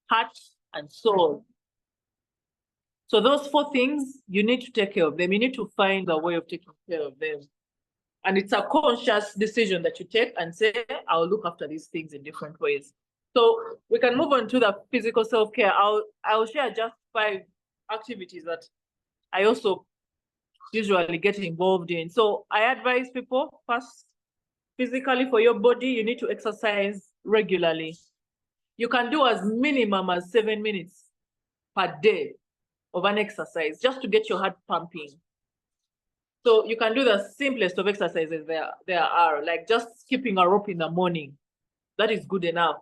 heart, and soul. So those 4 things, you need to take care of them. You need to find a way of taking care of them. And it's a conscious decision that you take and say, I'll look after these things in different ways. So we can move on to the physical self-care. I'll share just 5 activities that I also usually get involved in. So I advise people, first, physically for your body, you need to exercise regularly. You can do as minimum as 7 minutes per day of an exercise just to get your heart pumping. So you can do the simplest of exercises there are, like just skipping a rope in the morning. That is good enough.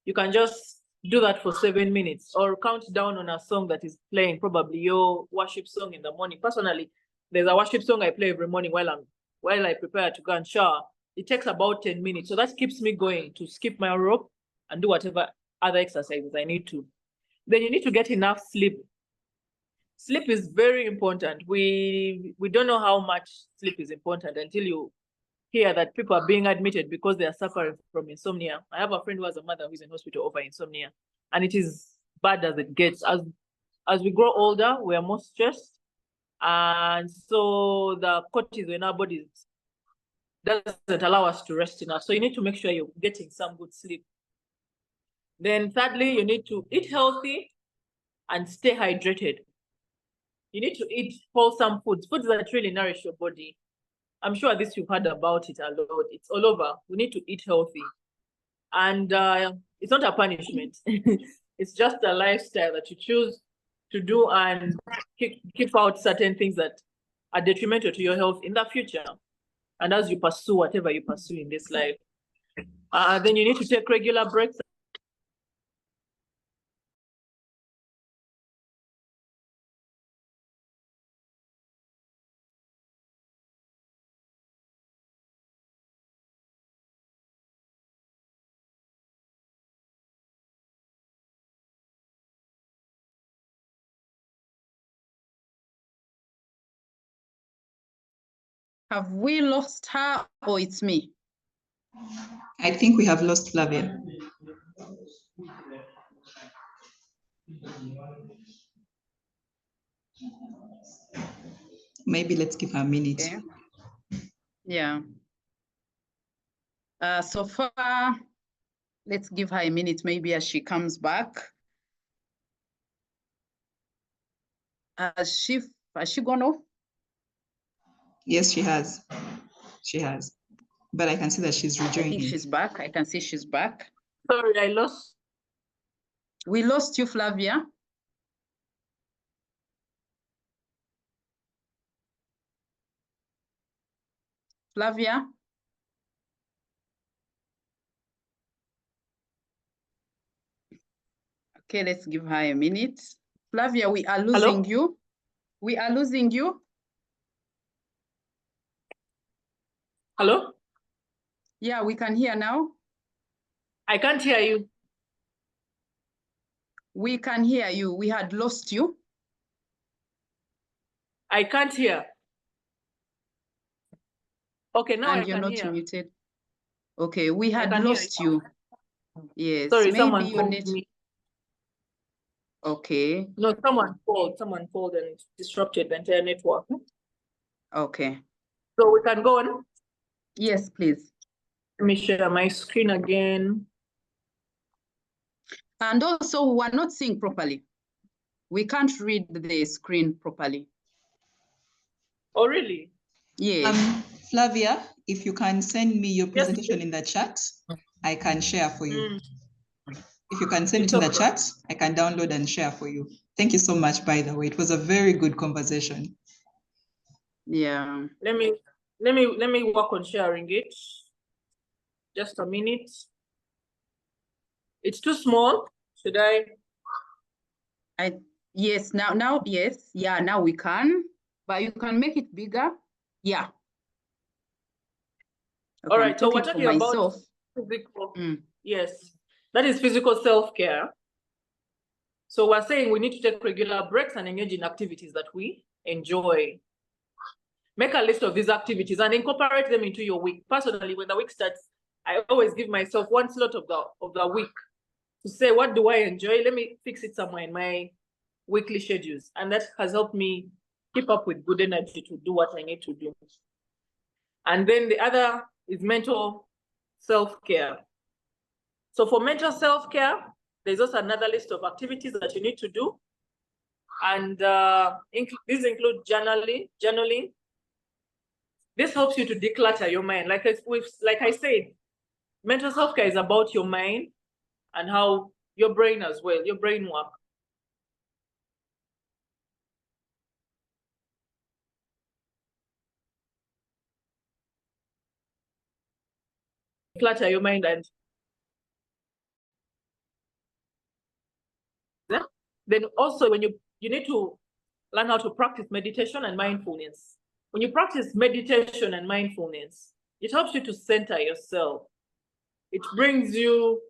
You can just do that for 7 minutes, or count down on a song that is playing, probably your worship song in the morning. Personally, there's a worship song I play every morning while I prepare to go and shower. It takes about 10 minutes. So that keeps me going to skip my rope and do whatever other exercises I need to. Then you need to get enough sleep. Sleep is very important. We don't know how much sleep is important until you hear that people are being admitted because they are suffering from insomnia. I have a friend who has a mother who's in hospital over insomnia, and it is bad as it gets. As we grow older, we are more stressed, and so the cortisol in our bodies doesn't allow us to rest enough. So you need to make sure you're getting some good sleep. Then thirdly, you need to eat healthy and stay hydrated. You need to eat wholesome foods that really nourish your body. I'm sure this you've heard about it a lot. It's all over. We need to eat healthy. And it's not a punishment. It's just a lifestyle that you choose to do and keep out certain things that are detrimental to your health in the future. And as you pursue whatever you pursue in this life. Then you need to take regular breaks. Have we lost her or it's me? I think we have lost Flavia. Maybe let's give her a minute. Okay. Yeah. So far, let's give her a minute, maybe as she comes back. Has she gone off? Yes, she has. She has. But I can see that she's rejoining. I think she's back. I can see she's back. Sorry, I lost. We lost you, Flavia. Flavia? Okay, let's give her a minute. Flavia, we are losing you. We are losing you. Hello? Yeah, we can hear now. I can't hear you. We can hear you. We had lost you. I can't hear. Okay, now and I you're can not hear. Muted. Okay, we had lost you. Yes. Sorry, maybe someone you called need... me. Okay. No, someone called and disrupted the entire network. Okay. So we can go on? Yes, please. Let me share my screen again. And also, we're not seeing properly. We can't read the screen properly. Oh, really? Yes. Flavia, if you can send me your presentation in the chat, I can share for you. If you can send it in the chat, I can download and share for you. Thank you so much, by the way. It was a very good conversation. Yeah. Let me work on sharing it. Just a minute. It's too small. Should I? Yes, now, yes. Yeah, now we can. But you can make it bigger. Yeah. Okay, all right, so we're talking about physical. Yes, that is physical self-care. So we're saying we need to take regular breaks and engage in activities that we enjoy. Make a list of these activities and incorporate them into your week. Personally, when the week starts, I always give myself one slot of the week to say, what do I enjoy? Let me fix it somewhere in my weekly schedules. And that has helped me keep up with good energy to do what I need to do. And then the other is mental self-care. So for mental self-care, there's also another list of activities that you need to do. And these include journaling. This helps you to declutter your mind. Like I said, mental self-care is about your mind and how your brain as well, your brain work. Clutter your mind, and then also when you need to learn how to practice meditation and mindfulness. When you practice meditation and mindfulness, it helps you to center yourself. It brings your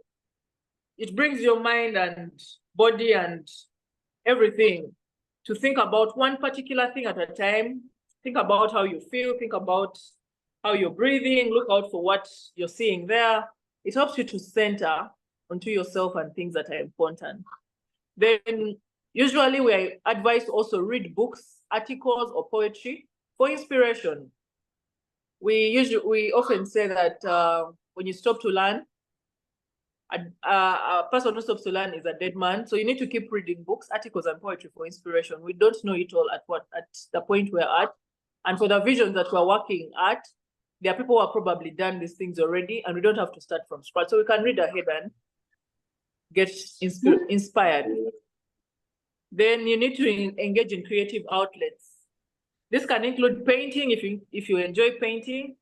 mind and body and everything to think about one particular thing at a time. Think about how you feel, think about how you're breathing, look out for what you're seeing there. It helps you to center onto yourself and things that are important. Then usually we advise to also read books, articles, or poetry for inspiration. We often say that when you stop to learn, a person who stops to learn is a dead man. So you need to keep reading books, articles, and poetry for inspiration. We don't know it all at the point we're at. And for the visions that we're working at, there are people who have probably done these things already, and we don't have to start from scratch. So we can read ahead and get inspired. Then you need to engage in creative outlets. This can include painting if you enjoy painting.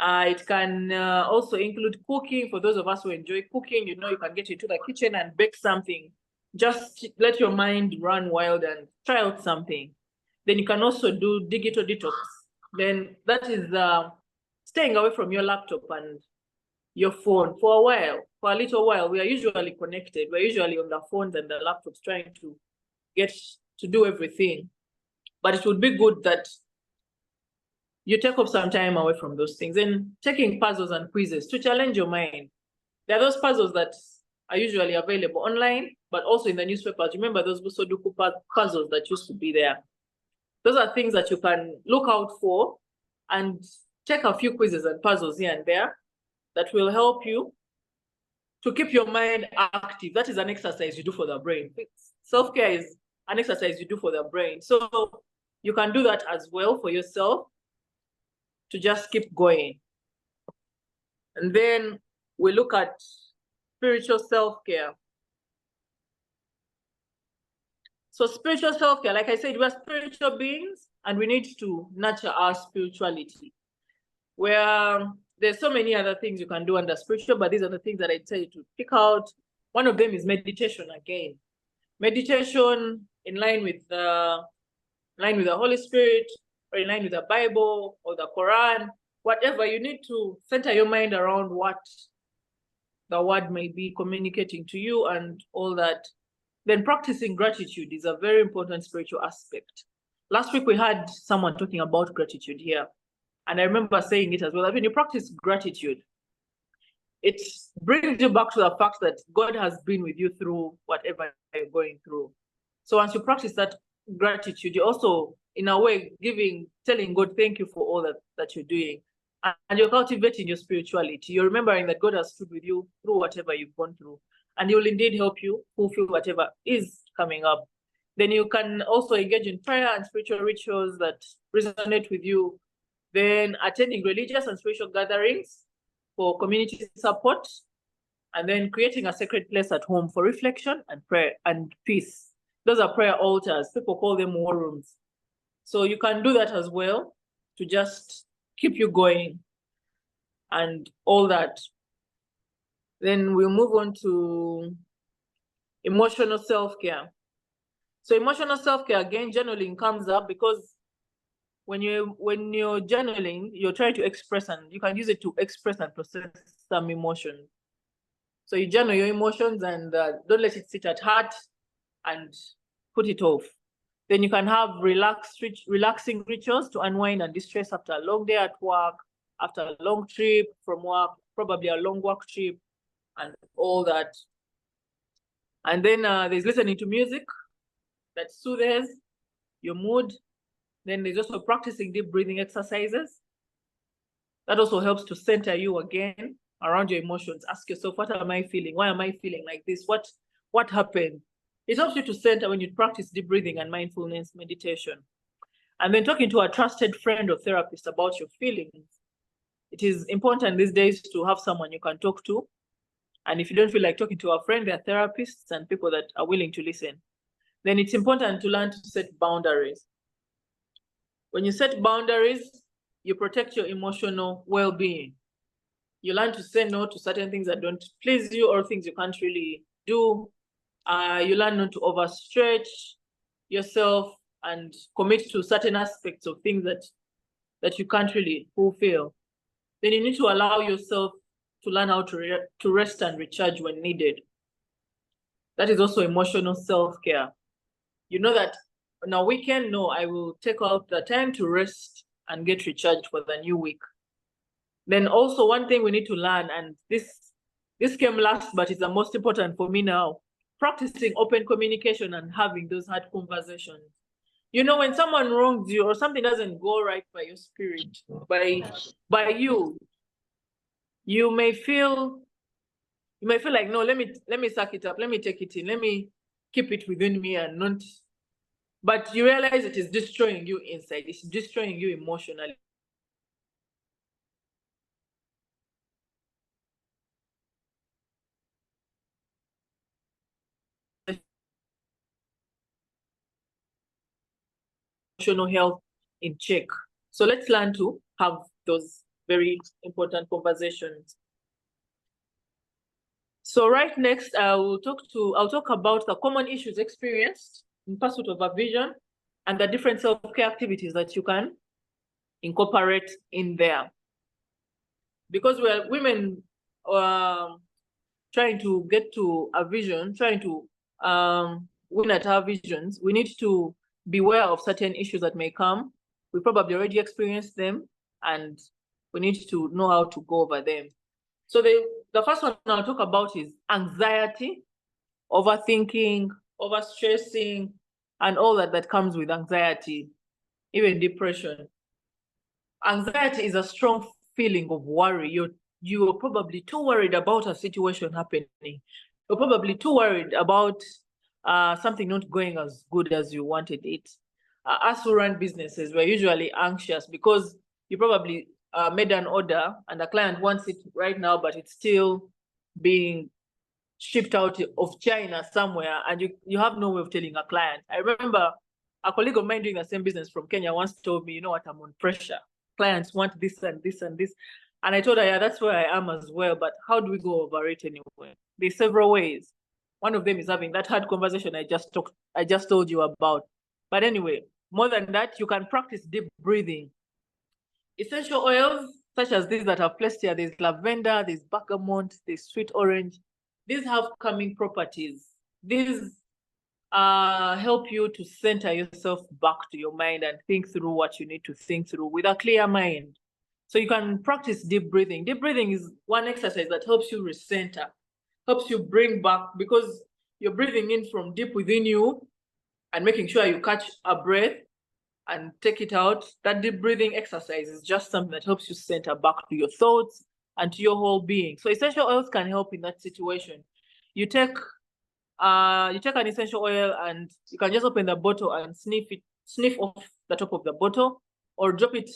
It can also include cooking. For those of us who enjoy cooking, you can get into the kitchen and bake something. Just let your mind run wild and try out something. Then you can also do digital detox. Then that is staying away from your laptop and your phone for a while. For a little while, we are usually connected. We're usually on the phones and the laptops trying to get to do everything. But it would be good that you take up some time away from those things and taking puzzles and quizzes to challenge your mind. There are those puzzles that are usually available online, but also in the newspapers. Remember those Busoduku puzzles that used to be there. Those are things that you can look out for and check a few quizzes and puzzles here and there that will help you to keep your mind active. That is an exercise you do for the brain. Self-care is an exercise you do for the brain. So you can do that as well for yourself to just keep going. And then we look at spiritual self-care. So spiritual self-care, like I said, we're spiritual beings and we need to nurture our spirituality. Where there's so many other things you can do under spiritual, but these are the things that I tell you to pick out. One of them is meditation again. Meditation in line with the Holy Spirit, or in line with the Bible or the Quran, whatever. You need to center your mind around what the word may be communicating to you and all that. Then practicing gratitude is a very important spiritual aspect. Last week we had someone talking about gratitude here, and I remember saying it as well. When you practice gratitude, it brings you back to the fact that God has been with you through whatever you're going through. So once you practice that gratitude, you're also, in a way, telling God thank you for all that you're doing. And you're cultivating your spirituality. You're remembering that God has stood with you through whatever you've gone through. And he will indeed help you fulfill whatever is coming up. Then you can also engage in prayer and spiritual rituals that resonate with you. Then attending religious and spiritual gatherings for community support. And then creating a sacred place at home for reflection and prayer and peace. Those are prayer altars. People call them war rooms. So you can do that as well to just keep you going and all that. Then we'll move on to emotional self-care. So emotional self-care, again, journaling comes up because when you're journaling, you're trying to express, and you can use it to express and process some emotions. So you journal your emotions and don't let it sit at heart and put it off. Then you can have relaxing rituals to unwind and distress after a long day at work, after a long trip from work, probably a long work trip, and all that. And then there's listening to music that soothes your mood. Then there's also practicing deep breathing exercises. That also helps to center you again around your emotions. Ask yourself, what am I feeling? Why am I feeling like this? What happened? It helps you to center when you practice deep breathing and mindfulness meditation. And then talking to a trusted friend or therapist about your feelings. It is important these days to have someone you can talk to. And if you don't feel like talking to a friend, there are therapists and people that are willing to listen. Then it's important to learn to set boundaries. When you set boundaries, you protect your emotional well-being. You learn to say no to certain things that don't please you or things you can't really do. You learn not to overstretch yourself and commit to certain aspects of things that you can't really fulfill. Then you need to allow yourself to learn how to rest and recharge when needed. That is also emotional self-care. You know that on a weekend, no, I will take out the time to rest and get recharged for the new week. Then also one thing we need to learn, and this came last, but it's the most important for me now, practicing open communication and having those hard conversations. You know, when someone wrongs you or something doesn't go right by your spirit, by you, you may feel like, no, let me suck it up, let me take it in, let me keep it within me and not. But you realize it is destroying you inside, it's destroying you emotionally. Emotional health in check. So let's learn to have those very important conversations. So right next, I'll talk about the common issues experienced in pursuit of a vision and the different self-care activities that you can incorporate in there. Because we're women trying to get to a vision, trying to win at our visions, we need to beware of certain issues that may come. We probably already experienced them and we need to know how to go over them. So the first one I'll talk about is anxiety, overthinking, overstressing, and all that comes with anxiety, even depression. Anxiety is a strong feeling of worry. You're probably too worried about a situation happening. You're probably too worried about something not going as good as you wanted it. Us who run businesses, we're usually anxious because you probably made an order and the client wants it right now, but it's still being shipped out of China somewhere, and you have no way of telling a client. I remember a colleague of mine doing the same business from Kenya once told me, you know what, I'm on pressure. Clients want this and this and this. And I told her, yeah, that's where I am as well. But how do we go over it anyway? There's several ways. One of them is having that hard conversation I just told you about. But anyway, more than that, you can practice deep breathing. Essential oils, such as these that I've placed here, there's lavender, there's bergamot, there's sweet orange. These have calming properties. These help you to center yourself back to your mind and think through what you need to think through with a clear mind. So you can practice deep breathing. Deep breathing is one exercise that helps you recenter, helps you bring back, because you're breathing in from deep within you and making sure you catch a breath and take it out. That deep breathing exercise is just something that helps you center back to your thoughts and to your whole being. So essential oils can help in that situation. You take an essential oil and you can just open the bottle and sniff off the top of the bottle, or drop it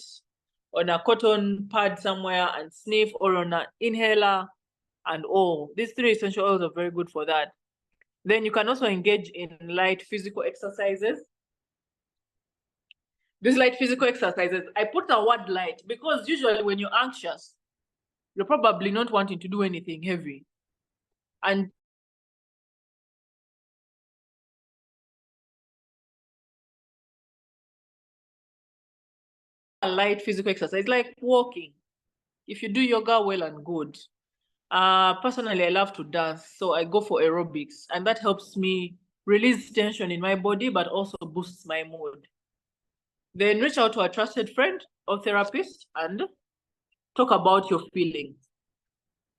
on a cotton pad somewhere and sniff, or on an inhaler and all. These 3 essential oils are very good for that. Then you can also engage in light physical exercises. These light physical exercises, I put the word light because usually when you're anxious, you're probably not wanting to do anything heavy. And a light physical exercise, like walking. If you do yoga, well and good. Personally, I love to dance, so I go for aerobics, and that helps me release tension in my body, but also boosts my mood. Then reach out to a trusted friend or therapist and talk about your feelings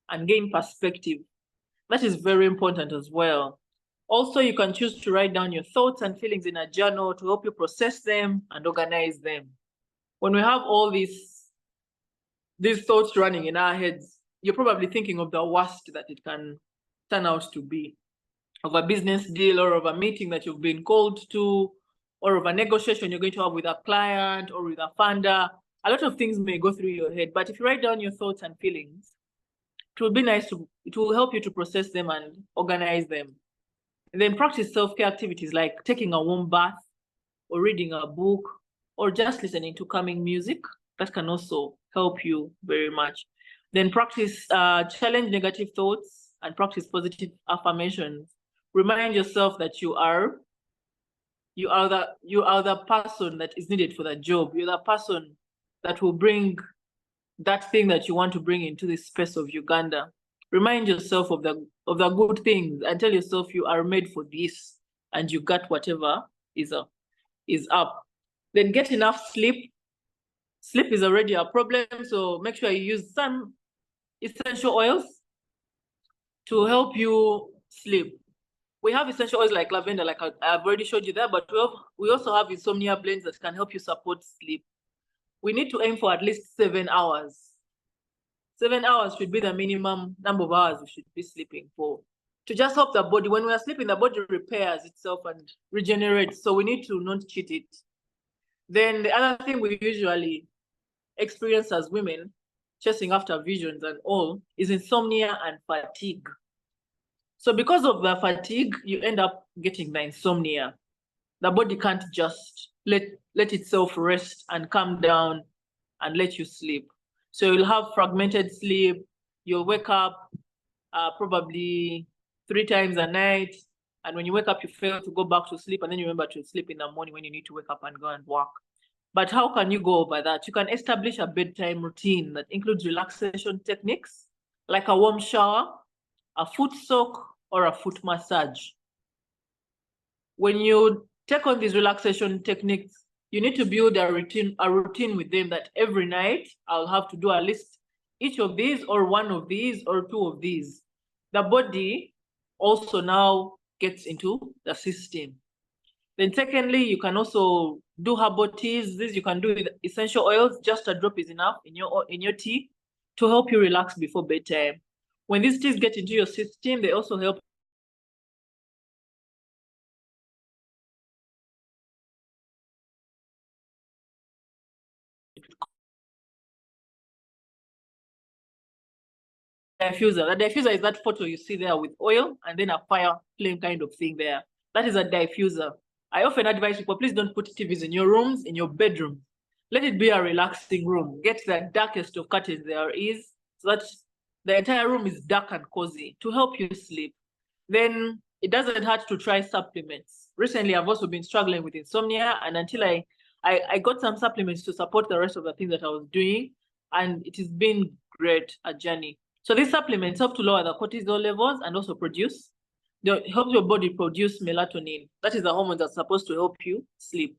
and gain perspective. That is very important as well. Also, you can choose to write down your thoughts and feelings in a journal to help you process them and organize them. When we have all these thoughts running in our heads, you're probably thinking of the worst that it can turn out to be, of a business deal or of a meeting that you've been called to, or of a negotiation you're going to have with a client or with a funder. A lot of things may go through your head, but if you write down your thoughts and feelings, it will help you to process them and organize them. And then practice self-care activities like taking a warm bath or reading a book or just listening to calming music. That can also help you very much. Then practice challenge negative thoughts and practice positive affirmations. Remind yourself that you are the person that is needed for the job. You're the person that will bring that thing that you want to bring into the space of Uganda. Remind yourself of the good things and tell yourself you are made for this and you got whatever is up. Then get enough sleep. Sleep is already a problem, so make sure you use some essential oils to help you sleep. We have essential oils like lavender, like I've already showed you that, but we also have insomnia blends that can help you support sleep. We need to aim for at least 7 hours. 7 hours should be the minimum number of hours we should be sleeping for, to just help the body. When we are sleeping, the body repairs itself and regenerates, so we need to not cheat it. Then the other thing we usually experience as women, chasing after visions and all, is insomnia and fatigue. So because of the fatigue, you end up getting the insomnia. The body can't just let itself rest and calm down and let you sleep. So you'll have fragmented sleep. You'll wake up probably 3 times a night. And when you wake up, you fail to go back to sleep. And then you remember to sleep in the morning when you need to wake up and go and work. But how can you go over that? You can establish a bedtime routine that includes relaxation techniques, like a warm shower, a foot soak, or a foot massage. When you take on these relaxation techniques, you need to build a routine with them that every night I'll have to do at least each of these or one of these or 2 of these. The body also now gets into the system. Then secondly, you can also do herbal teas. This you can do with essential oils. Just a drop is enough in your tea to help you relax before bedtime. When these teas get into your system, they also help diffuser. The diffuser is that photo you see there with oil and then a fire flame kind of thing there. That is a diffuser. I often advise people, please don't put TVs in your rooms, in your bedroom. Let it be a relaxing room. Get the darkest of curtains there is, so that the entire room is dark and cozy to help you sleep. Then it doesn't hurt to try supplements. Recently, I've also been struggling with insomnia, and until I got some supplements to support the rest of the things that I was doing, and it has been great, a journey. So these supplements help to lower the cortisol levels and also help your body produce melatonin. That is the hormone that's supposed to help you sleep.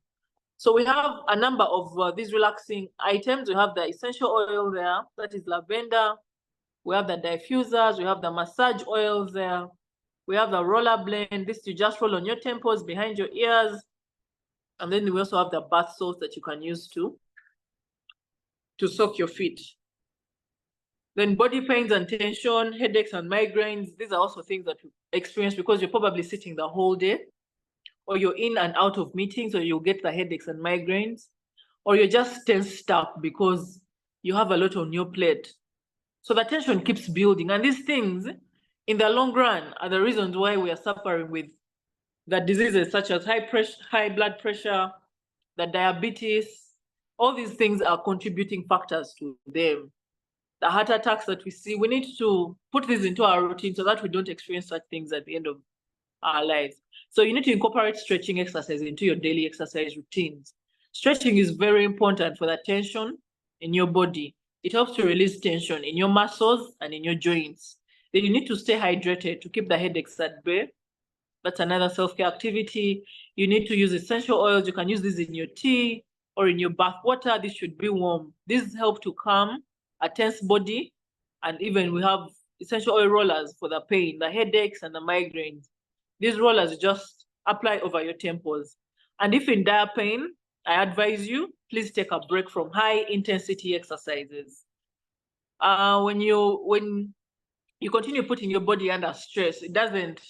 So we have a number of these relaxing items. We have the essential oil there, that is lavender. We have the diffusers, we have the massage oils there. We have the roller blend. This you just roll on your temples, behind your ears. And then we also have the bath salts that you can use to soak your feet. Then body pains and tension, headaches and migraines. These are also things that you experience because you're probably sitting the whole day, or you're in and out of meetings, or you'll get the headaches and migraines, or you're just tensed up because you have a lot on your plate. So the tension keeps building. And these things, in the long run, are the reasons why we are suffering with the diseases such as high blood pressure, the diabetes. All these things are contributing factors to them. The heart attacks that we see, we need to put this into our routine so that we don't experience such things at the end of our lives. So you need to incorporate stretching exercise into your daily exercise routines. Stretching is very important for the tension in your body. It helps to release tension in your muscles and in your joints. Then you need to stay hydrated to keep the headaches at bay. That's another self-care activity. You need to use essential oils. You can use this in your tea or in your bath water. This should be warm. These help to calm a tense body. And even we have essential oil rollers for the pain, the headaches and the migraines. These rollers you just apply over your temples. And if in dire pain, I advise you, please take a break from high intensity exercises. When you continue putting your body under stress, it doesn't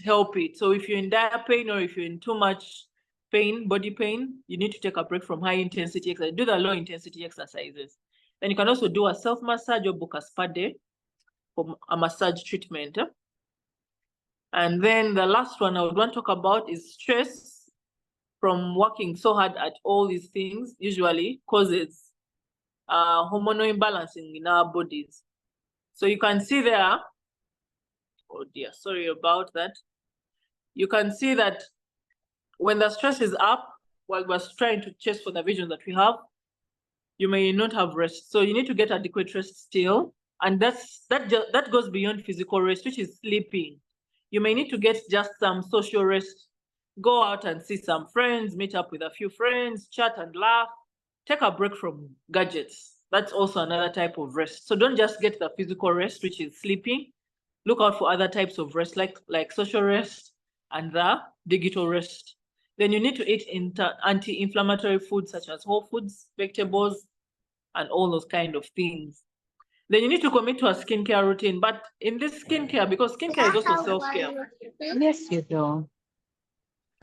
help it. So if you're in dire pain or if you're in too much pain, body pain, you need to take a break from high intensity exercise. Do the low intensity exercises. Then you can also do a self-massage or book a spa day for a massage treatment. And then the last one I would want to talk about is stress from working so hard at all these things usually causes hormonal imbalancing in our bodies. So you can see there, oh dear, sorry about that. You can see that when the stress is up, while we're trying to chase for the vision that we have, you may not have rest. So you need to get adequate rest still. And that goes beyond physical rest, which is sleeping. You may need to get just some social rest. Go out and see some friends, meet up with a few friends, chat and laugh. Take a break from gadgets. That's also another type of rest. So don't just get the physical rest, which is sleeping. Look out for other types of rest, like social rest and the digital rest. Then you need to eat anti-inflammatory foods such as whole foods, vegetables, and all those kind of things. Then you need to commit to a skincare routine. But in this skincare, because skincare is also self-care. Yes, you do.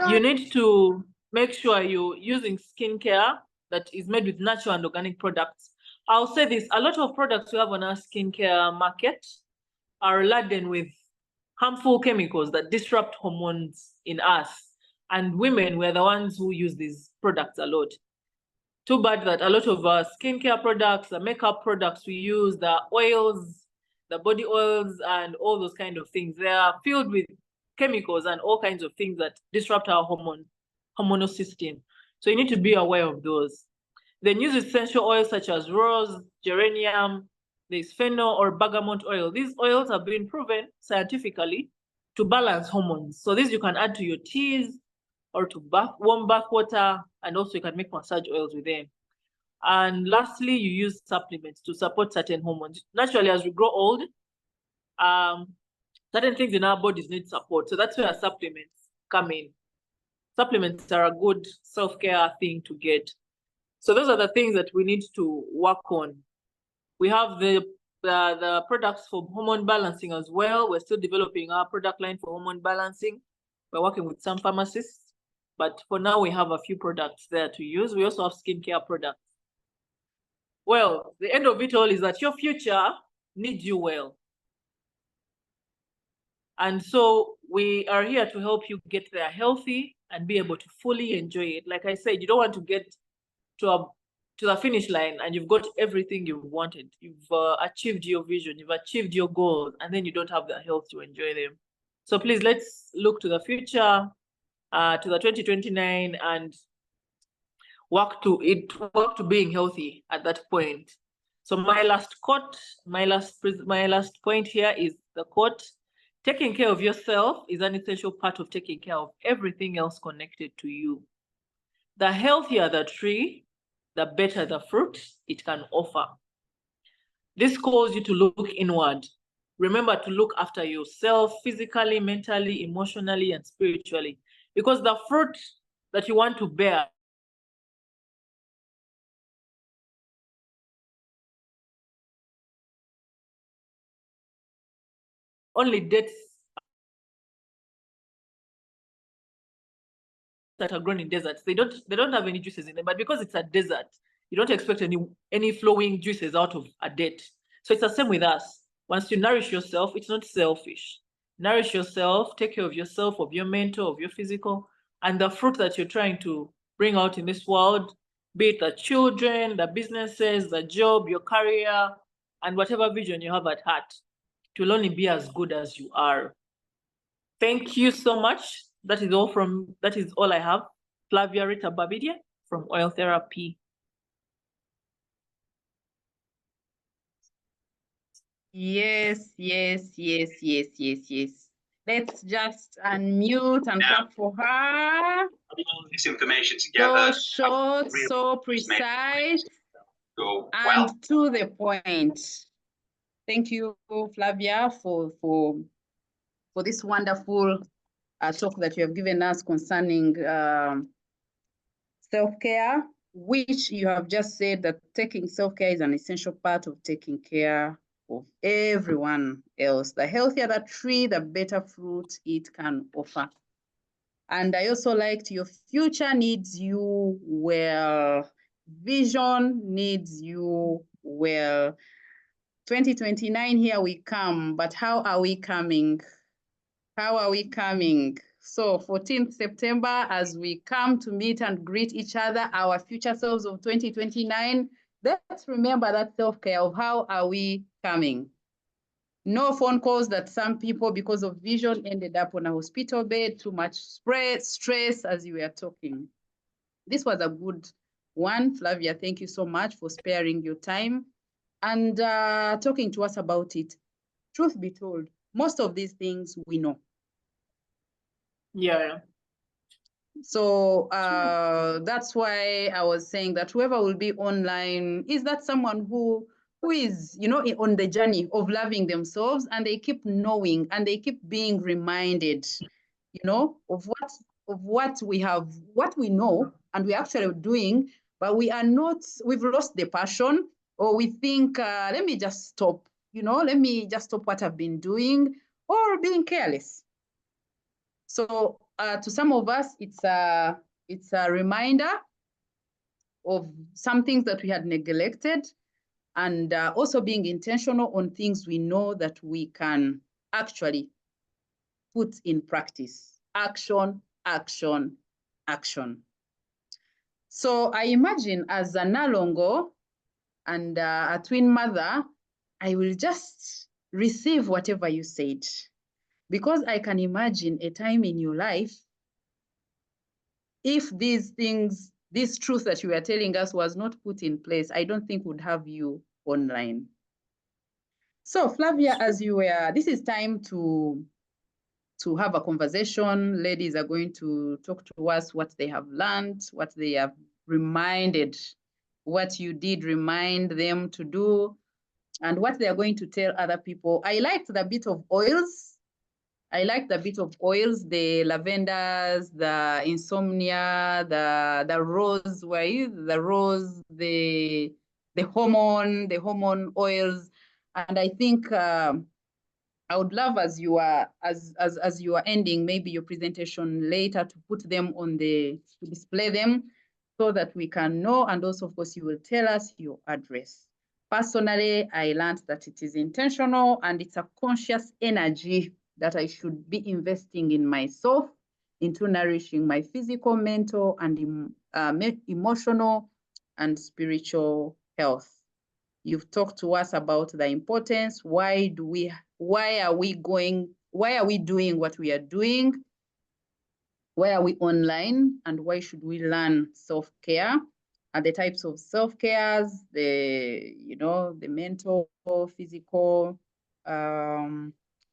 You need to make sure you're using skincare that is made with natural and organic products. I'll say this, a lot of products we have on our skincare market are laden with harmful chemicals that disrupt hormones in us. And women were the ones who use these products a lot. Too bad that a lot of our skincare products, the makeup products we use, the oils, the body oils, and all those kind of things, they are filled with chemicals and all kinds of things that disrupt our hormonal system. So you need to be aware of those. Then use essential oils such as rose, geranium, there's fennel or bergamot oil. These oils have been proven scientifically to balance hormones. So these you can add to your teas or to warm bath water, and also you can make massage oils with them. And lastly, you use supplements to support certain hormones. Naturally, as we grow old, certain things in our bodies need support. So that's where supplements come in. Supplements are a good self-care thing to get. So those are the things that we need to work on. We have the products for hormone balancing as well. We're still developing our product line for hormone balancing. We're working with some pharmacists, but for now we have a few products there to use. We also have skincare products. Well, the end of it all is that your future needs you well. And so we are here to help you get there healthy and be able to fully enjoy it. Like I said, you don't want to get to the finish line and you've got everything you've wanted. You've achieved your vision, you've achieved your goals, and then you don't have the health to enjoy them. So please, let's look to the future, to the 2029, and work to being healthy at that point. So my last point here is the quote: taking care of yourself is an essential part of taking care of everything else connected to you. The healthier the tree, the better the fruit it can offer. This calls you to look inward. Remember to look after yourself physically, mentally, emotionally, and spiritually, because the fruit that you want to bear only dates that are grown in deserts. They don't have any juices in them, but because it's a desert, you don't expect any flowing juices out of a date. So it's the same with us. Once you nourish yourself, it's not selfish. Nourish yourself, take care of yourself, of your mental, of your physical, and the fruit that you're trying to bring out in this world, be it the children, the businesses, the job, your career, and whatever vision you have at heart, it will only be as good as you are. Thank you so much. That is all I have. Flavia Ritah Babirye from Oil Therapy. Yes. Let's just unmute and clap for her. This information together. So short, so precise, and to the point. Thank you, Flavia, for for this wonderful talk that you have given us concerning self-care, which you have just said that taking self-care is an essential part of taking care of everyone else. The healthier the tree, the better fruit it can offer. And I also liked your future needs you well. Vision needs you well. 2029, here we come, but how are we coming? How are we coming? So 14th September, as we come to meet and greet each other, our future selves of 2029, let's remember that self-care of how are we coming? No phone calls that some people, because of vision, ended up on a hospital bed, too much stress as you were talking. This was a good one. Flavia, thank you so much for sparing your time and talking to us about it. Truth be told, most of these things we know. Yeah. So that's why I was saying that whoever will be online, is that someone who is, you know, on the journey of loving themselves, and they keep knowing and they keep being reminded, you know, of what we have, what we know, and we're actually doing, but we are not, we've lost the passion, or we think, let me just stop, you know, let me just stop what I've been doing, or being careless. So to some of us, it's a reminder of some things that we had neglected, and also being intentional on things we know that we can actually put in practice. Action, action, action. So I imagine as a Nalongo and a twin mother, I will just receive whatever you said, because I can imagine a time in your life if these things, this truth that you were telling us was not put in place, I don't think would have you online. So Flavia, as you were, this is time to have a conversation. Ladies are going to talk to us what they have learned, what they have reminded, what you did remind them to do, and what they are going to tell other people. I liked the bit of oils. I like the bit of oils, the lavenders, the insomnia, the rose, the rose, the hormone oils. And I think I would love, as you are ending maybe your presentation later, to put them on to display them so that we can know. And also, of course, you will tell us your address. Personally, I learned that it is intentional and it's a conscious energy that I should be investing in myself, into nourishing my physical, mental, and emotional and spiritual health. You've talked to us about the importance. Why are we doing what we are doing? Why are we online? And why should we learn self-care? And the types of self-cares, the mental, physical,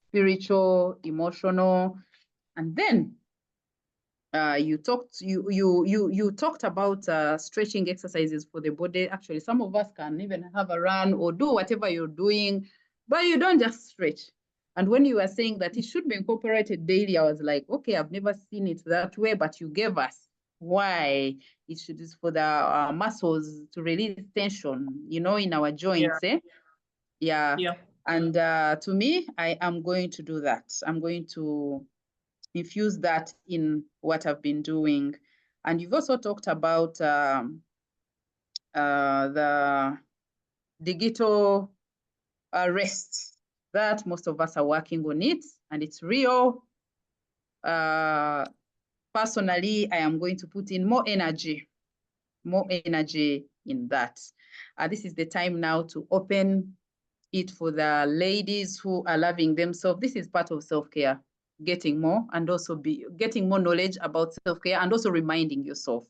spiritual, emotional. And then you talked about stretching exercises for the body. Actually, some of us can even have a run or do whatever you're doing, but you don't just stretch. And when you were saying that it should be incorporated daily, I was like, okay, I've never seen it that way, but you gave us why it should is for the muscles to release tension, in our joints. Yeah. And to me, I am going to do that. I'm going to infuse that in what I've been doing. And you've also talked about the digital rest, that most of us are working on it, and it's real. Personally, I am going to put in more energy in that. This is the time now to open it for the ladies who are loving themselves. This is part of self-care, getting more and also getting more knowledge about self-care and also reminding yourself.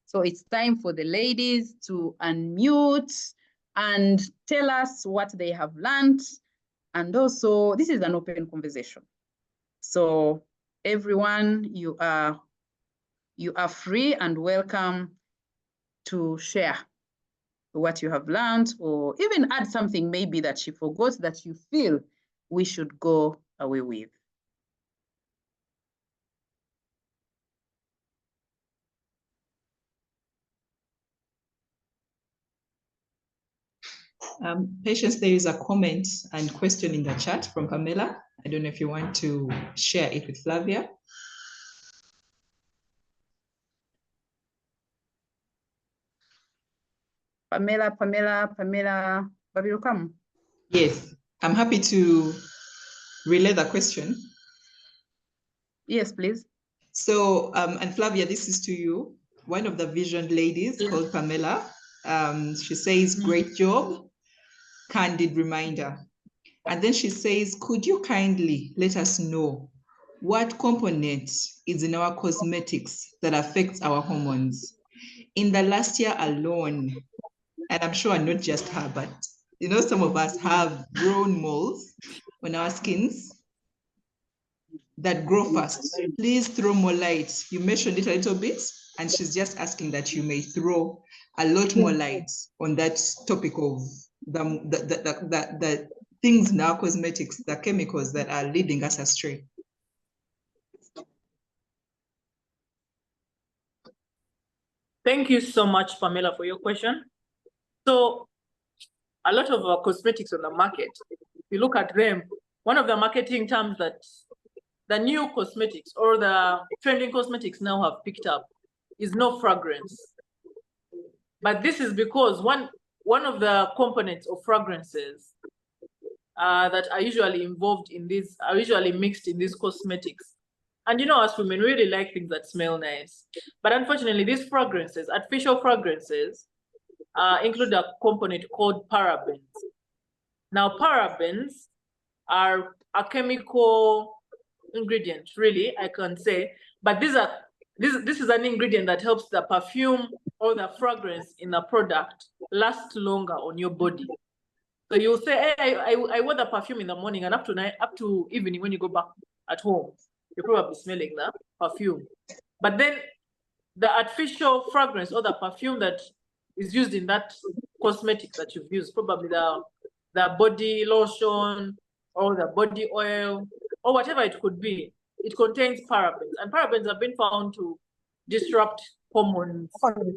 So it's time for the ladies to unmute and tell us what they have learned. And also, this is an open conversation. So everyone, you are free and welcome to share what you have learned, or even add something maybe that you forgot that you feel we should go away with. Patience, there is a comment and question in the chat from Pamela. I don't know if you want to share it with Flavia. Pamela, Babirye, come. Yes, I'm happy to relay the question. Yes, please. So, and Flavia, this is to you. One of the visioned ladies called Pamela. She says, great job, candid reminder. And then she says, could you kindly let us know what component is in our cosmetics that affects our hormones? In the last year alone, and I'm sure not just her, but you know, some of us have grown moles on our skins that grow fast. Please throw more light. You mentioned it a little bit, and she's just asking that you may throw a lot more light on that topic of the things in our cosmetics, the chemicals that are leading us astray. Thank you so much, Pamela, for your question. So a lot of our cosmetics on the market, if you look at them, one of the marketing terms that the new cosmetics or the trending cosmetics now have picked up is no fragrance. But this is because one of the components of fragrances that are usually involved in these, are usually mixed in these cosmetics. And you know, us women really like things that smell nice. But unfortunately, these fragrances, artificial fragrances, include a component called parabens. Now, parabens are a chemical ingredient, really, I can say, but this is an ingredient that helps the perfume or the fragrance in the product last longer on your body. So you'll say, hey, I wore the perfume in the morning, and up to evening when you go back at home, you're probably smelling the perfume. But then the artificial fragrance or the perfume that is used in that cosmetic that you've used, probably the body lotion or the body oil or whatever it could be, it contains parabens. And parabens have been found to disrupt hormones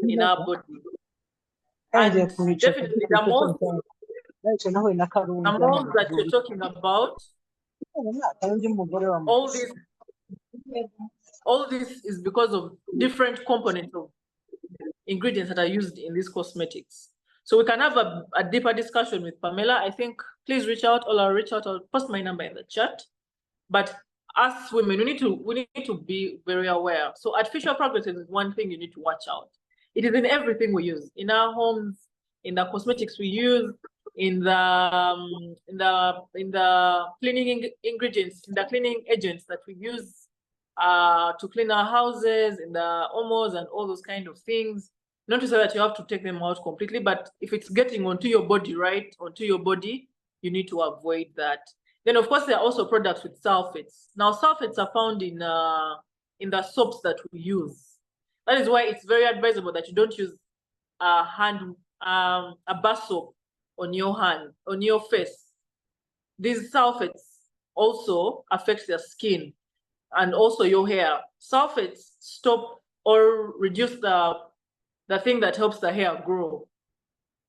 in our body. And definitely the moles that you're talking about, all this is because of different components of ingredients that are used in these cosmetics. So we can have a deeper discussion with Pamela. I think please reach out, or I'll reach out, or post my number in the chat. But as women, we need to be very aware. So artificial fragrances is one thing you need to watch out. It is in everything we use, in our homes, in the cosmetics we use, in the cleaning ingredients, in the cleaning agents that we use to clean our houses, in the omos and all those kind of things. Not to say that you have to take them out completely, but if it's getting onto your body, right, onto your body, you need to avoid that. Then, of course, there are also products with sulfates. Now, sulfates are found in the soaps that we use. That is why it's very advisable that you don't use a bar soap on your hand, on your face. These sulfates also affect the skin and also your hair. Sulfates stop or reduce the thing that helps the hair grow.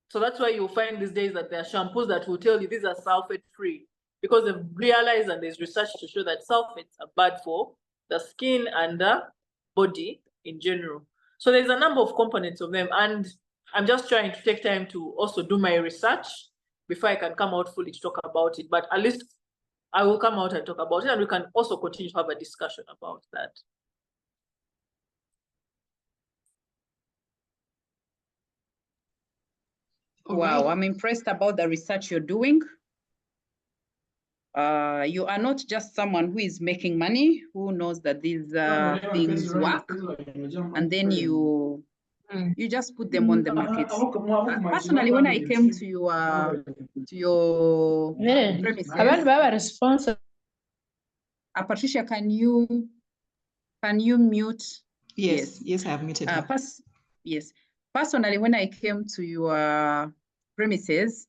So that's why you'll find these days that there are shampoos that will tell you these are sulfate free, because they've realized, and there's research to show that sulfates are bad for the skin and the body in general. So there's a number of components of them, and I'm just trying to take time to also do my research before I can come out fully to talk about it. But at least I will come out and talk about it, and we can also continue to have a discussion about that. Wow, I'm impressed about the research you're doing. You are not just someone who is making money, who knows that these things work, and then you just put them on the market. Personally, when I came to your premises, Patricia, can you mute? Yes, I have muted her. Yes. Personally, when I came to your premises,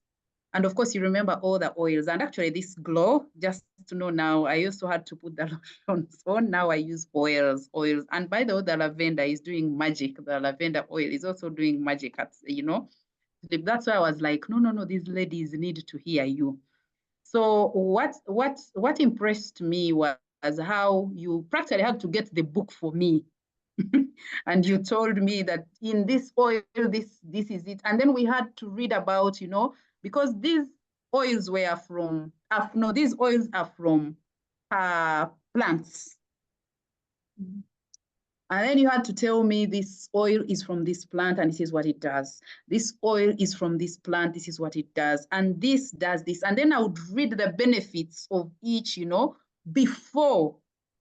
and of course, you remember all the oils, and actually this glow, just to know now, I used to have to put the lotions on. Now I use oils. And by the way, the lavender is doing magic. The lavender oil is also doing magic, sleep. That's why I was like, no, these ladies need to hear you. So what impressed me was how you practically had to get the book for me. And you told me that in this oil, this is it. And then we had to read about, because these oils were from, no, these oils are from plants. And then you had to tell me this oil is from this plant and this is what it does. This oil is from this plant, this is what it does. And this does this. And then I would read the benefits of each, before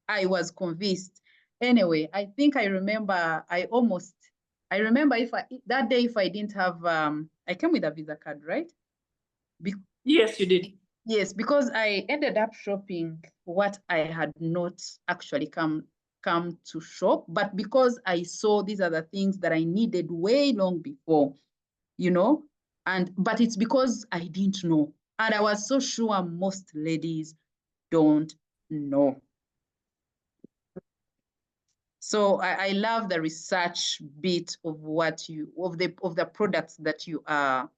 I was convinced. Anyway, I think I remember, that day if I didn't have, I came with a Visa card, right? Yes, you did. Yes, because I ended up shopping what I had not actually come to shop, but because I saw these are the things that I needed way long before, but it's because I didn't know. And I was so sure most ladies don't know. So I love the research bit of the products that you are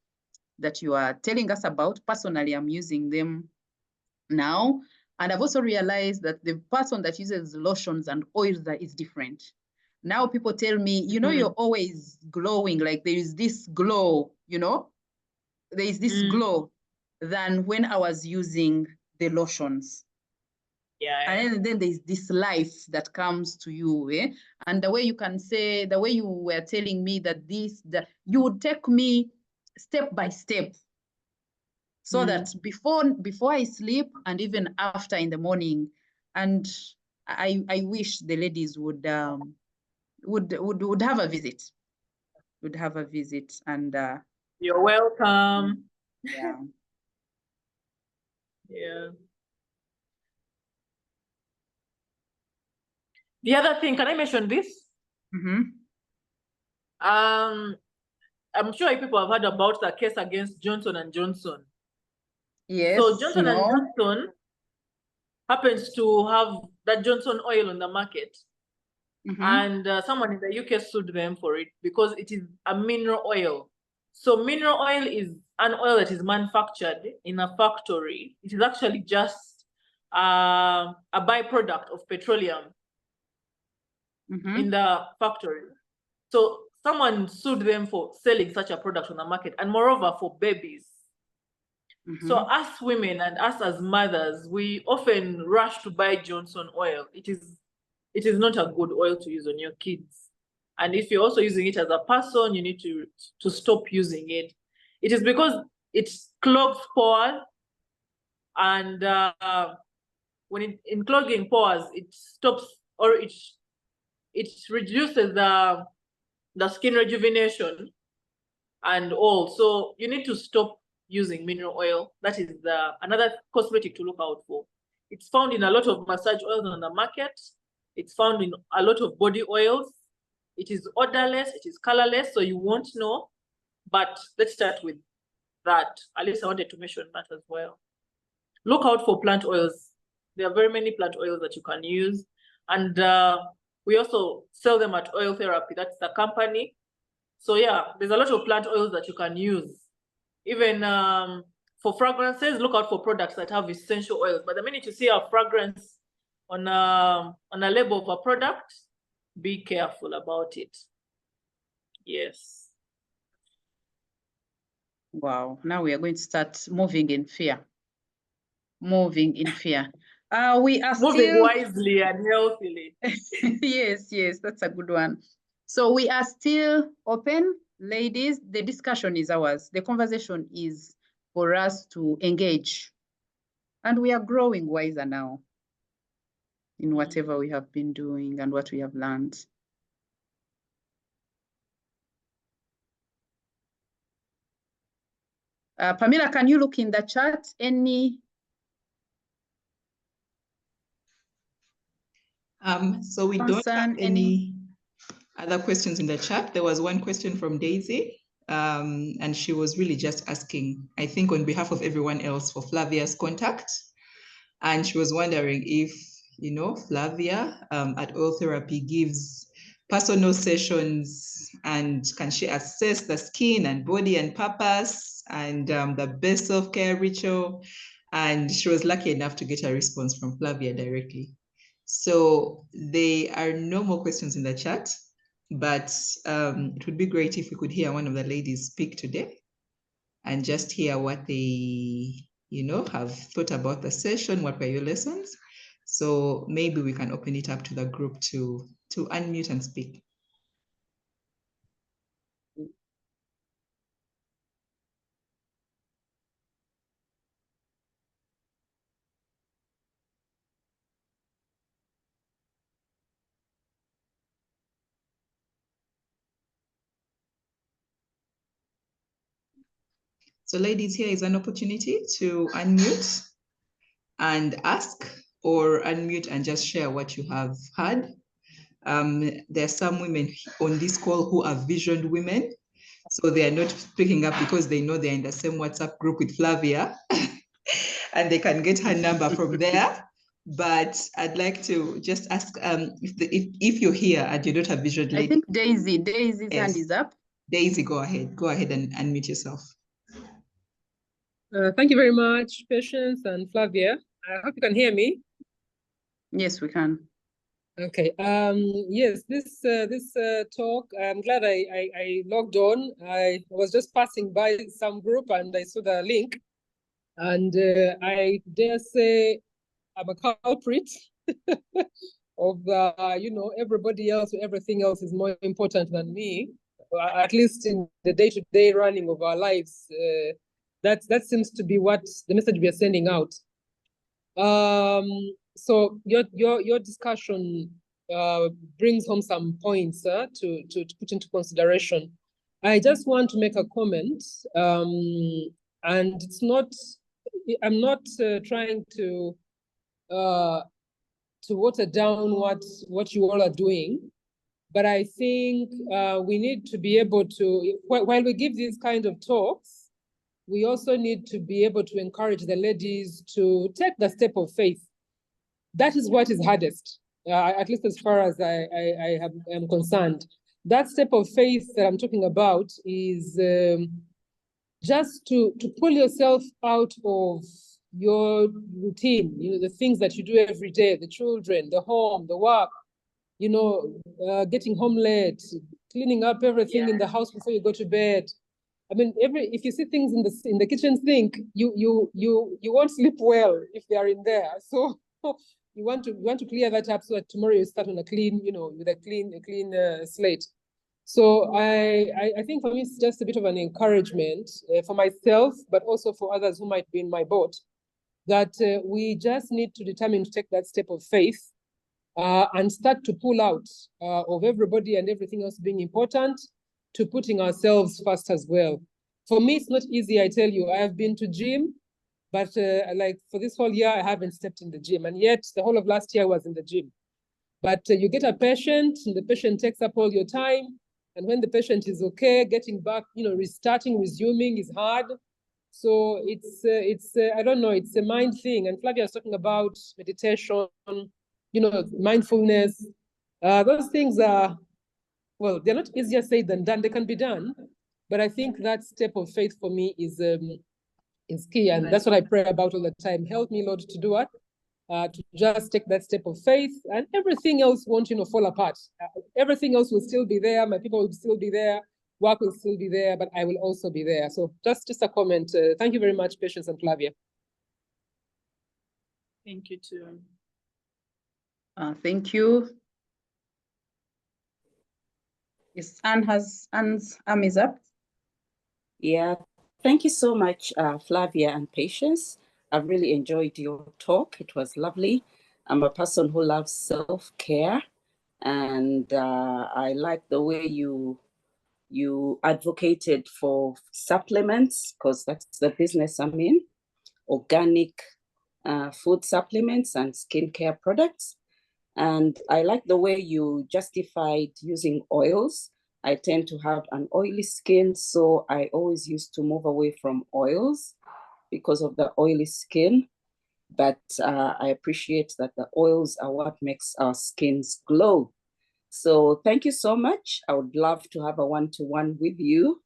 telling us about. Personally, I'm using them now. And I've also realized that the person that uses lotions and oils is different. Now people tell me, you're always glowing, like there is this glow, there is this glow than when I was using the lotions. Yeah. And then there's this life that comes to you, And the way you can say, the way you were telling me that you would take me step by step, so that before I sleep and even after in the morning. And I wish the ladies would have a visit. Would have a visit. And you're welcome. Yeah. Yeah. The other thing, can I mention this? I'm sure people have heard about the case against Johnson & Johnson. Yes. So Johnson & Johnson happens to have that Johnson oil on the market. And someone in the UK sued them for it because it is a mineral oil. So mineral oil is an oil that is manufactured in a factory. It is actually just a byproduct of petroleum in the factory. So someone sued them for selling such a product on the market, and moreover for babies. So us women and us as mothers, we often rush to buy Johnson oil. It is not a good oil to use on your kids. And if you're also using it as a person, you need to stop using it. It is because it clogs pores, and when in clogging pores, it stops, or it reduces the skin rejuvenation and all. So you need to stop using mineral oil. That is another cosmetic to look out for. It's found in a lot of massage oils on the market. It's found in a lot of body oils. It is odorless, it is colorless, so you won't know. But let's start with that. At least I wanted to mention that as well. Look out for plant oils. There are very many plant oils that you can use. And we also sell them at Oil Therapy. That's the company. So yeah, there's a lot of plant oils that you can use. Even for fragrances, look out for products that have essential oils. But the minute you see a fragrance on a label of a product, be careful about it. Yes. Wow. Now we are going to start moving in fear. Moving in fear. We are moving still wisely and healthily. Yes, that's a good one. So we are still open, ladies. The discussion is ours. The conversation is for us to engage. And we are growing wiser now in whatever we have been doing and what we have learned. Pamela, can you look in the chat? So we don't have any other questions in the chat. There was one question from Daisy, and she was really just asking, I think on behalf of everyone else, for Flavia's contact. And she was wondering if, Flavia at Oil Therapy gives personal sessions, and can she assess the skin and body and purpose and the best self-care ritual. And she was lucky enough to get a response from Flavia directly. So there are no more questions in the chat, but it would be great if we could hear one of the ladies speak today and just hear what they, have thought about the session, what were your lessons. So maybe we can open it up to the group to unmute and speak. So ladies, here is an opportunity to unmute and ask, or unmute and just share what you have heard. There are some women on this call who are visioned women, so they are not picking up because they know they're in the same WhatsApp group with Flavia and they can get her number from there. But I'd like to just ask if you're here and you don't have visioned lady. I think Daisy's hand is up. Daisy, go ahead and unmute yourself. Thank you very much, Patience and Flavia. I hope you can hear me. Yes, we can. Okay. Yes, this talk, I'm glad I logged on. I was just passing by some group and I saw the link, and I dare say I'm a culprit of everybody else, everything else is more important than me, at least in the day-to-day running of our lives. That seems to be what the message we are sending out. So your discussion brings home some points to put into consideration. I just want to make a comment, and I'm not trying to water down what you all are doing, but I think we need to be able to, while we give these kind of talks, we also need to be able to encourage the ladies to take the step of faith. That is what is hardest, at least as far as I am concerned. That step of faith that I'm talking about is just to pull yourself out of your routine, the things that you do every day, the children, the home, the work, getting home late, cleaning up everything in the house before you go to bed. I mean, if you see things in the kitchen sink, you won't sleep well if they are in there. So you want to clear that up so that tomorrow you start on a clean, with a clean slate. So I think for me it's just a bit of an encouragement for myself, but also for others who might be in my boat, that we just need to determine to take that step of faith and start to pull out of everybody and everything else being important, to putting ourselves first as well. For me, it's not easy, I tell you. I have been to gym, but like for this whole year, I haven't stepped in the gym. And yet the whole of last year I was in the gym. But you get a patient, and the patient takes up all your time. And when the patient is okay, getting back, restarting, resuming is hard. So it's I don't know, it's a mind thing. And Flavia was talking about meditation, mindfulness. Those things are, well, they're not easier said than done. They can be done, but I think that step of faith for me is key, and that's what I pray about all the time. Help me, Lord, to do it, to just take that step of faith, and everything else won't, fall apart. Everything else will still be there. My people will still be there. Work will still be there, but I will also be there. So just a comment. Thank you very much, Patience and Flavia. Thank you too. Thank you. Yes, Anne's arm is up. Yeah, thank you so much, Flavia and Patience. I've really enjoyed your talk. It was lovely. I'm a person who loves self-care, and I like the way you advocated for supplements, because that's the business I'm in, organic food supplements and skincare products. And I like the way you justified using oils. I tend to have an oily skin, so I always used to move away from oils because of the oily skin. But I appreciate that the oils are what makes our skins glow. So thank you so much. I would love to have a one-to-one with you.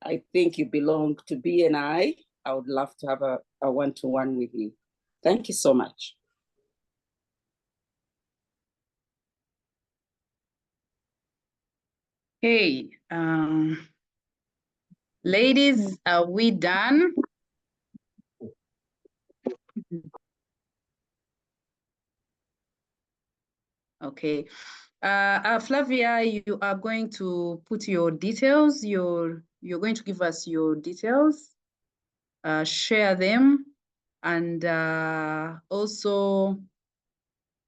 I think you belong to BNI. I would love to have a one-to-one with you. Thank you so much. Hey, ladies, are we done? Okay. Flavia, you are going to put your details. You're going to give us your details, share them, and also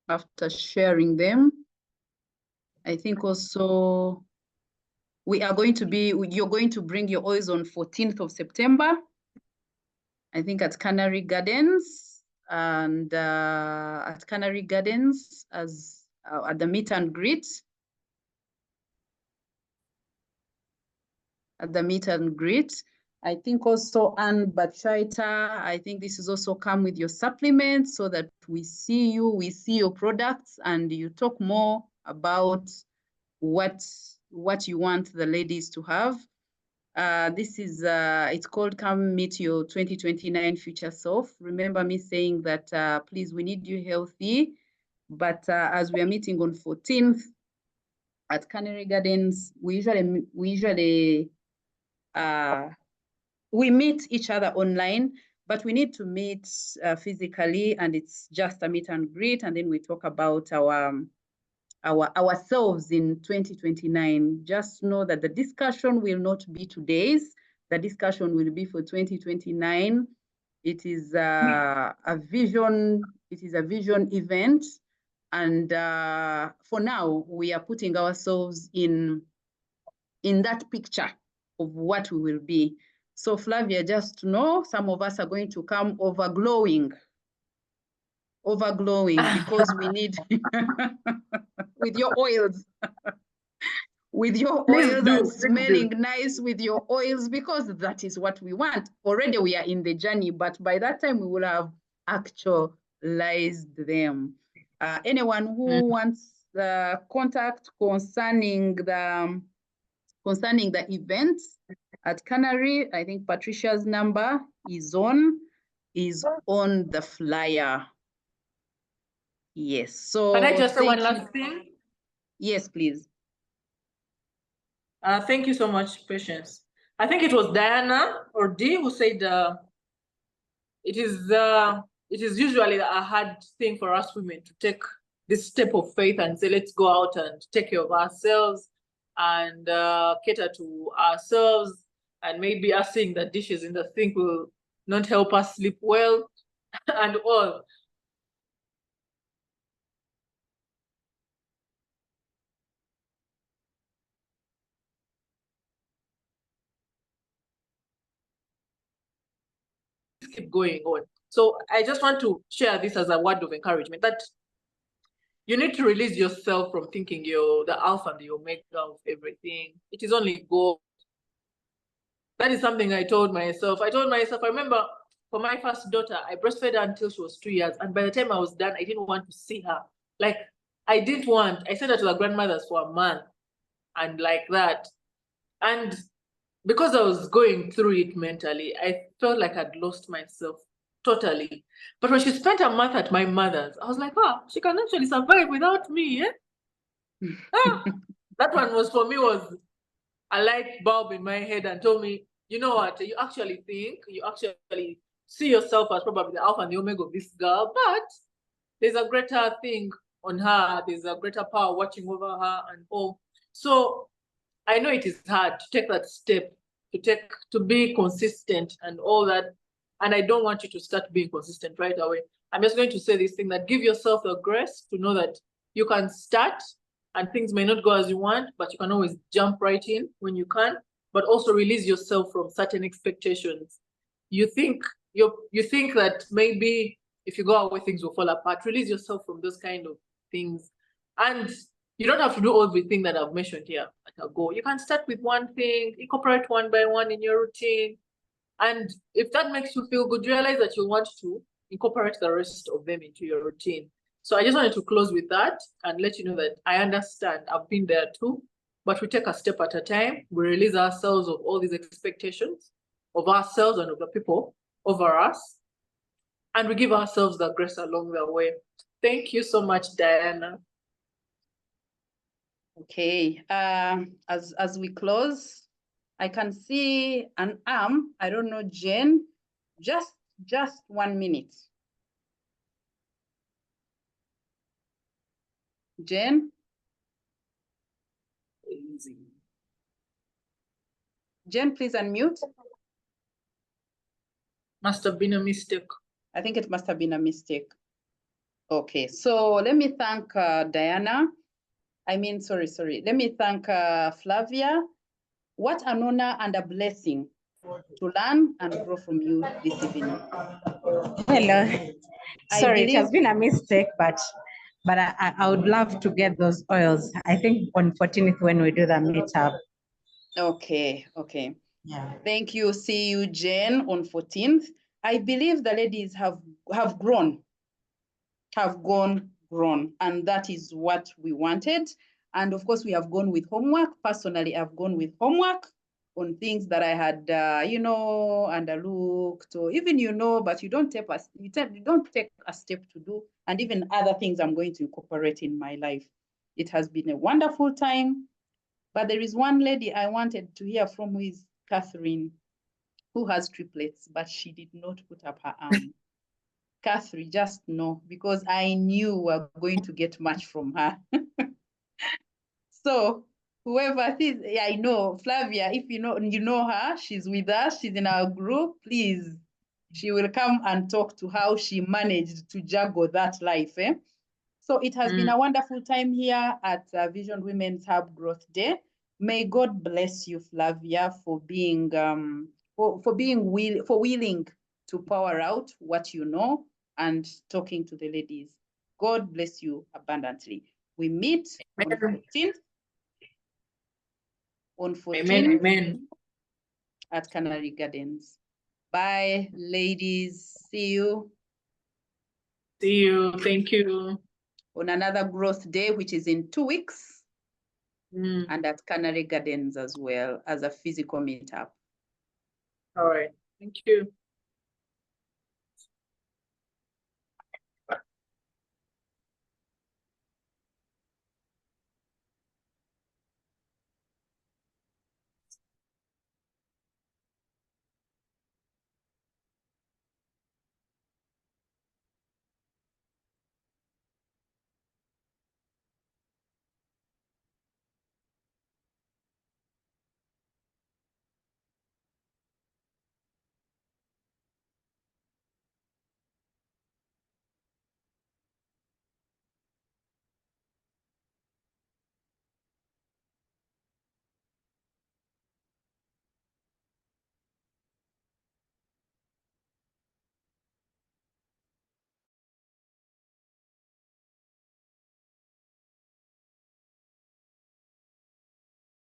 after sharing them, I think also you're going to bring your oils on 14th of September, I think at Canary Gardens, and at Canary Gardens as at the meet and greet. At the meet and greet. I think also Anne Ritah, I think this is also come with your supplements so that we see you, we see your products, and you talk more about what you want the ladies to have. This is, it's called Come Meet Your 2029 Future Self. Remember me saying that, please, we need you healthy. But as we are meeting on 14th at Canary Gardens, we meet each other online, but we need to meet physically, and it's just a meet and greet, and then we talk about ourselves in 2029. Just know that the discussion will not be today's. The discussion will be for 2029. It is a vision. It is a vision event, and for now, we are putting ourselves in that picture of what we will be. So Flavia, just to know, some of us are going to come overglowing because we need with your oils. With your oils and smelling nice with your oils, because that is what we want. Already we are in the journey, but by that time we will have actualized them. Anyone who wants the contact concerning the event at Canary, I think Patricia's number is on the flyer. Yes. So can I just say one last thing? Yes, please. Thank you so much, Patience. I think it was Diana or Dee who said it is usually a hard thing for us women to take this step of faith and say, let's go out and take care of ourselves and cater to ourselves, and maybe us seeing the dishes in the sink will not help us sleep well and all. Keep going on. So I just want to share this as a word of encouragement that you need to release yourself from thinking you're the alpha and the omega of everything. It is only God. That is something I told myself. I remember for my first daughter, I breastfed her until she was 2 years. And by the time I was done, I didn't want to see her. Like, I sent her to the grandmother's for a month and like that. And because I was going through it mentally, I felt like I'd lost myself totally. But when she spent a month at my mother's, I was like, she can actually survive without me. That one was, for me, was a light bulb in my head and told me, you know what, you actually see yourself as probably the alpha and the omega of this girl, but there's a greater thing on her, there's a greater power watching over her and all. So I know it is hard to take that step, to be consistent and all that. And I don't want you to start being consistent right away. I'm just going to say this thing, that give yourself the grace to know that you can start and things may not go as you want, but you can always jump right in when you can, but also release yourself from certain expectations. You think that maybe if you go away, things will fall apart. Release yourself from those kind of things. And you don't have to do everything that I've mentioned here at a go. You can start with one thing, incorporate one by one in your routine. And if that makes you feel good, realize that you want to incorporate the rest of them into your routine. So I just wanted to close with that and let you know that I understand. I've been there too, but we take a step at a time. We release ourselves of all these expectations of ourselves and of the people over us, and we give ourselves the grace along the way. Thank you so much, Diana. Okay, as we close, I can see an arm. I don't know, Jen, just 1 minute. Jen? Jen, please unmute. Must have been a mistake. I think it must have been a mistake. Okay, so let me thank Diana. Let me thank Flavia. What an honor and a blessing to learn and grow from you this evening. Hello. Sorry, it has believe- been a mistake, but I would love to get those oils. I think on 14th when we do the meetup. Okay, okay. Yeah. Thank you. See you, Jen, on 14th. I believe the ladies have grown, and that is what we wanted. And of course, we have gone with homework. Personally, I've gone with homework on things that I had, underlooked, or even but you don't take a step to do, and even other things I'm going to incorporate in my life. It has been a wonderful time, but there is one lady I wanted to hear from, who is Catherine, who has triplets, but she did not put up her arm. Catherine, just know, because I knew we were going to get much from her. So whoever sees, yeah, I know Flavia, if you know her, she's with us, she's in our group, please. She will come and talk to how she managed to juggle that life. So it has been a wonderful time here at Vision Women's Hub Growth Day. May God bless you, Flavia, for being willing to power out what you know and talking to the ladies. God bless you abundantly. We meet on 14th. On 14th, Amen. At Canary Gardens. Bye, ladies. See you. See you. Thank you. On another growth day, which is in 2 weeks. Mm. And at Canary Gardens as well as a physical meetup. All right. Thank you.